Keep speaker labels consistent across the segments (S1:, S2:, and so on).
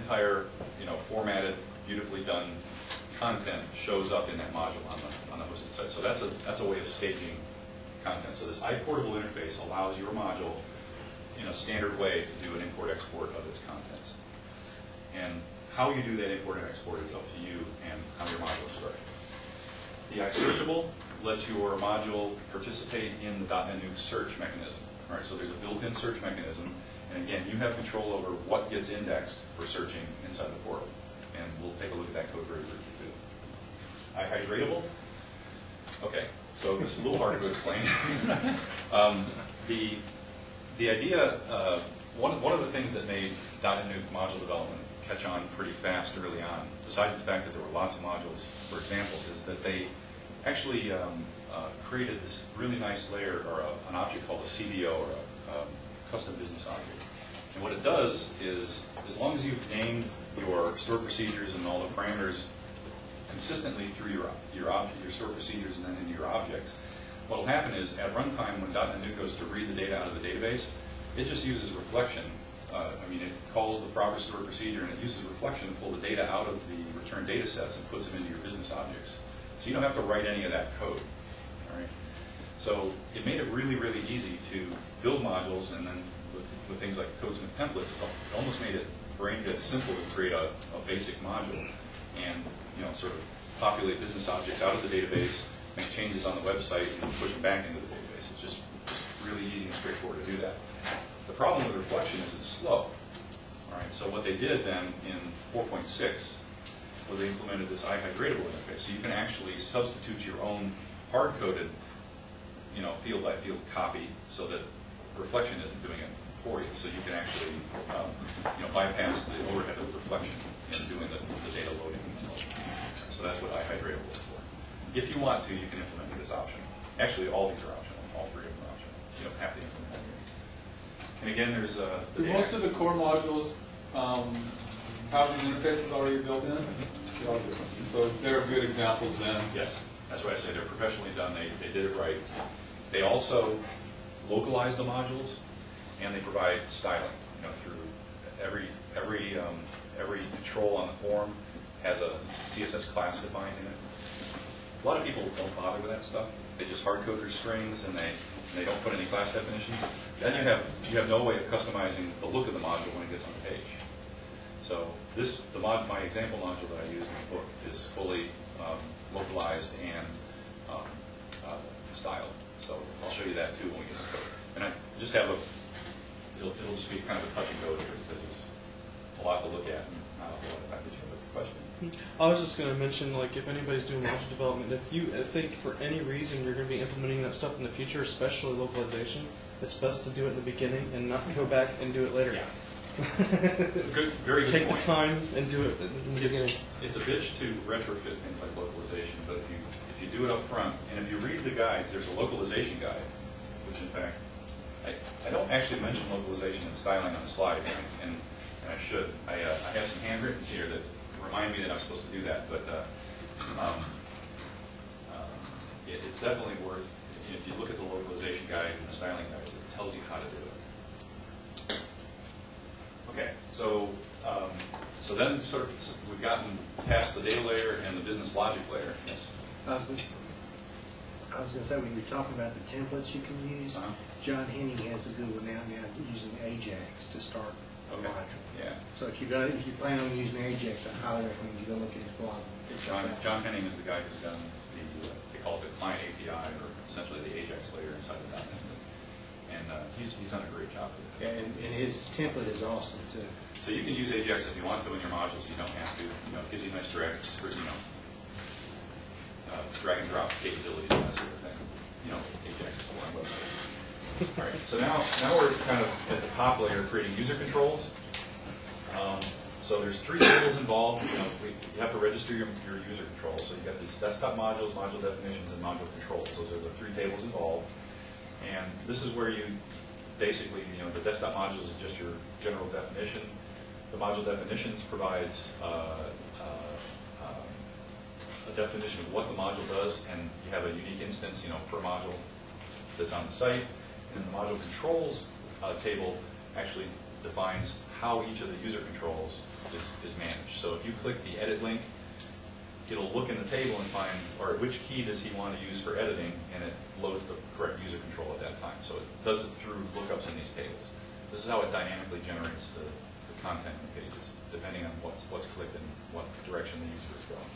S1: entire, formatted, beautifully done content shows up in that module on the hosted site. So that's a way of staging content. So this iPortable interface allows your module in a standard way to do an import-export of its contents. And how you do that import and export is up to you and how your module is structured. The iSearchable lets your module participate in the DotNetNuke search mechanism. All right, so there's a built-in search mechanism, and again, you have control over what gets indexed for searching inside the portal. And we'll take a look at that code very briefly too. iHydratable. Okay, so this is a little harder to explain. The idea, one of the things that made DotNetNuke module development catch on pretty fast early on, besides the fact that there were lots of modules for examples, is that they actually created this really nice layer, or an object called a CBO, or a custom business object. And what it does is, as long as you've named your stored procedures and all the parameters consistently through your stored procedures and then into your objects, what will happen is, at runtime, when DotNetNuke goes to read the data out of the database, it just uses reflection. It calls the proper stored procedure, and it uses reflection to pull the data out of the return data sets and puts them into your business objects. So you don't have to write any of that code. All right? So it made it really, really easy to build modules, and then with things like CodeSmith templates, it almost made it brain dead simple to create a basic module and sort of populate business objects out of the database, make changes on the website, and push them back into the database. It's just really easy and straightforward to do that. The problem with reflection is it's slow. All right, so what they did then in 4.6 was they implemented this iHydratable interface. So you can actually substitute your own hard-coded, field-by-field copy so that reflection isn't doing it for you. So you can actually, bypass the overhead of reflection in doing the data loading. So that's what iHydratable is for. If you want to, you can implement it as optional. Actually, all these are optional. All three of them are optional. You don't have to implement them. And again, there's
S2: most of the core modules have these interfaces already built in. So they're good examples then.
S1: Yes, that's why I say they're professionally done. They did it right. They also localize the modules, and they provide styling. Through every control on the form has a CSS class defined in it. A lot of people don't bother with that stuff. They just hard code their strings, and they don't put any class definitions. Then you have no way of customizing the look of the module when it gets on the page. So my example module that I use in the book is fully localized and styled. So I'll show you that too when we get to code. And I just have it'll just be kind of a touch and go here because there's a lot to look at and not a whole lot of packaging. But the question.
S3: I was just going to mention, if anybody's doing module development, if you think for any reason you're going to be implementing that stuff in the future, especially localization, it's best to do it in the beginning and not go back and do it later.
S1: Yeah. Very good
S3: Take
S1: point.
S3: the time and do it in the beginning.
S1: It's a bitch to retrofit things like localization, but if you do it up front, and if you read the guide, there's a localization guide, which in fact, I don't actually mention localization and styling on the slide, and I should. I have some handwritten here that remind me that I'm supposed to do that, but it's definitely worth, if you look at the localization guide and the styling guide, it tells you how to do it. Okay, so then we've gotten past the data layer and the business logic layer. Yes?
S4: I was going to say, when you're talking about the templates you can use, John Henning has a good one now using Ajax to start a module.
S1: Yeah.
S4: So if you plan on using Ajax, I highly recommend you go look at his blog.
S1: John Henning is the guy who's done they call it the client API, or essentially the Ajax layer inside the .NET. And he's done a great job with it.
S4: Yeah, and his template is awesome too.
S1: So you can use Ajax if you want to in your modules. You don't have to. It gives you nice drag and drop capabilities and that sort of thing. Ajax is for website. All right. So now we're kind of at the top layer creating user controls. So there's 3 tables involved. You have to register your user controls. So you got these desktop modules, module definitions, and module controls. Those are the 3 tables involved. And this is where you basically, the desktop modules is just your general definition. The module definitions provides a definition of what the module does, and you have a unique instance, per module that's on the site. And the module controls table actually defines how each of the user controls is managed. So if you click the edit link, it'll look in the table and find, or which key does he want to use for editing, and it loads the correct user control at that time. So it does it through lookups in these tables. This is how it dynamically generates the content in the pages, depending on what's clicked and what direction the user is going.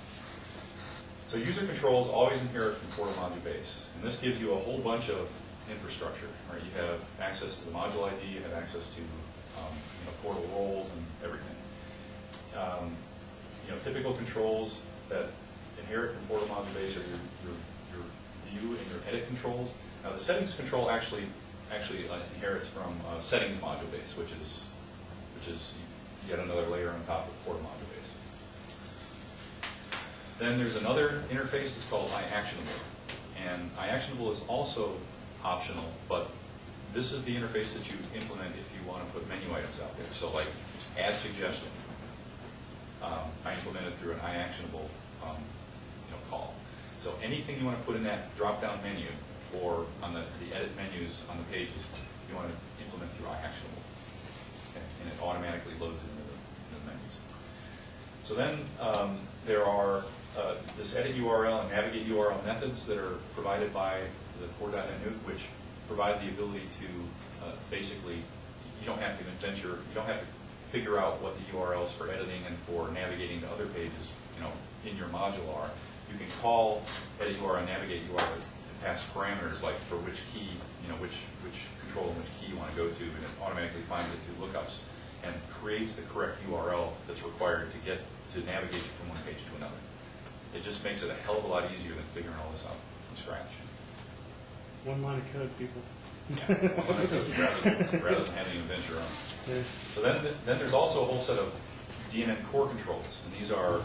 S1: So user controls always inherit from portal module base, and this gives you a whole bunch of infrastructure. Right? You have access to the module ID, you have access to portal roles and everything. Typical controls that inherit from portal module base are your view and your edit controls. Now the settings control actually inherits from settings module base, which is yet another layer on top of portal module base. Then there's another interface that's called iActionable, and iActionable is also optional, but this is the interface that you implement if you want to put menu items out there. So like add suggestion. I implemented through an iActionable call. So anything you want to put in that drop-down menu or on the edit menus on the pages, you want to implement through iActionable. Okay? And it automatically loads it into the menus. So then there are this edit URL and navigate URL methods that are provided by the core.NET which provide the ability to basically, you don't have to figure out what the URLs for editing and for navigating to other pages, in your module are. You can call edit URL, navigate URL, and pass parameters like for which key, which control and which key you want to go to, and it automatically finds it through lookups and creates the correct URL that's required to navigate you from one page to another. It just makes it a hell of a lot easier than figuring all this out from scratch.
S3: One line of code, people.
S1: Yeah, rather than having to venture on.
S3: Yeah.
S1: So then there's also a whole set of Dnn Core Controls, and these are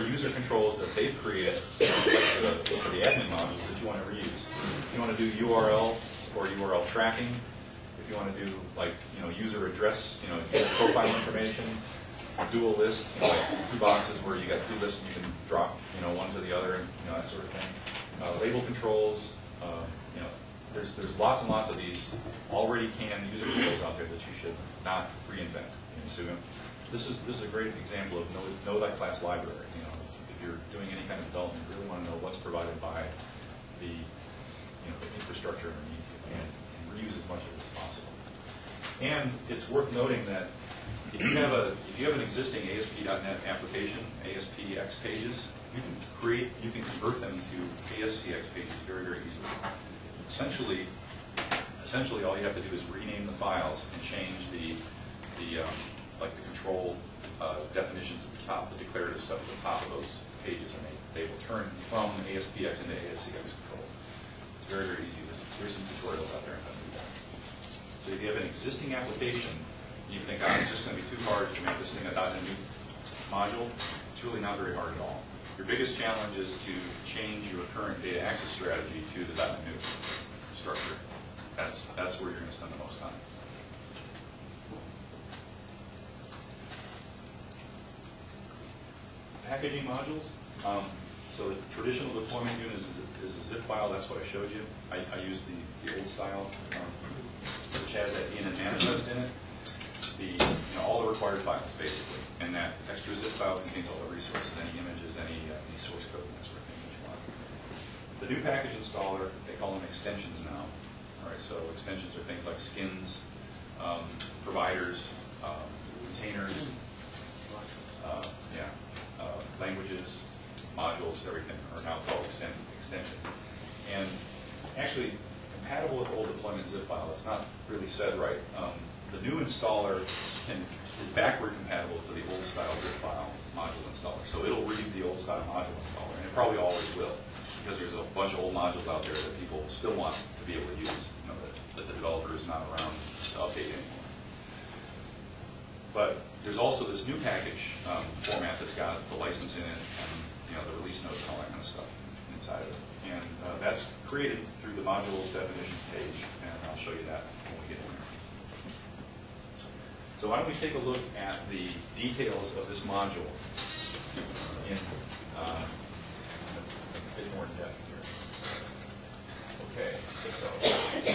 S1: user controls that they've created for the admin modules that you want to reuse. If you want to do URL or URL tracking, if you want to do user address, profile information, dual list, like 2 boxes where you got 2 lists and you can drop one to the other, that sort of thing. Label controls. There's lots and lots of these already canned user controls out there that you should not reinvent. So this is a great example of know thy class library. If you're doing any kind of development, you really want to know what's provided by the the infrastructure underneath you and reuse as much of it as possible. And it's worth noting that if you have an existing ASP.NET application, ASPX pages, you can convert them to ASCX pages very, very easily. Essentially, all you have to do is rename the files and change the control definitions at the top, the declarative stuff at the top of those pages, and they will turn from ASPX into ASCX control. It's very, very easy. There's some tutorials out there on how to do that. So if you have an existing application, you think, it's just going to be too hard to make this thing a .NET module. It's really not very hard at all. Your biggest challenge is to change your current data access strategy to the .NET structure. That's where you're going to spend the most time. Packaging modules. So the traditional deployment unit is a zip file. That's what I showed you. I use the old style, which has that Dnn manifest in it. All the required files, basically. And that extra zip file contains all the resources, any images, any source code, and that sort of thing that you want. The new package installer, they call them extensions now. All right, so extensions are things like skins, providers, containers, languages, modules, everything are now called extensions. And actually, compatible with old deployment zip file, it's not really said right. The new installer is backward compatible to the old style zip file module installer. So it'll read the old style module installer, and it probably always will, because there's a bunch of old modules out there that people still want to be able to use, that the developer is not around to update anymore. But there's also this new package format that's got the license in it, and the release notes and all that kind of stuff inside of it. And that's created through the module definitions page, and I'll show you that when we get in there. So why don't we take a look at the details of this module in a bit more depth here. Okay, so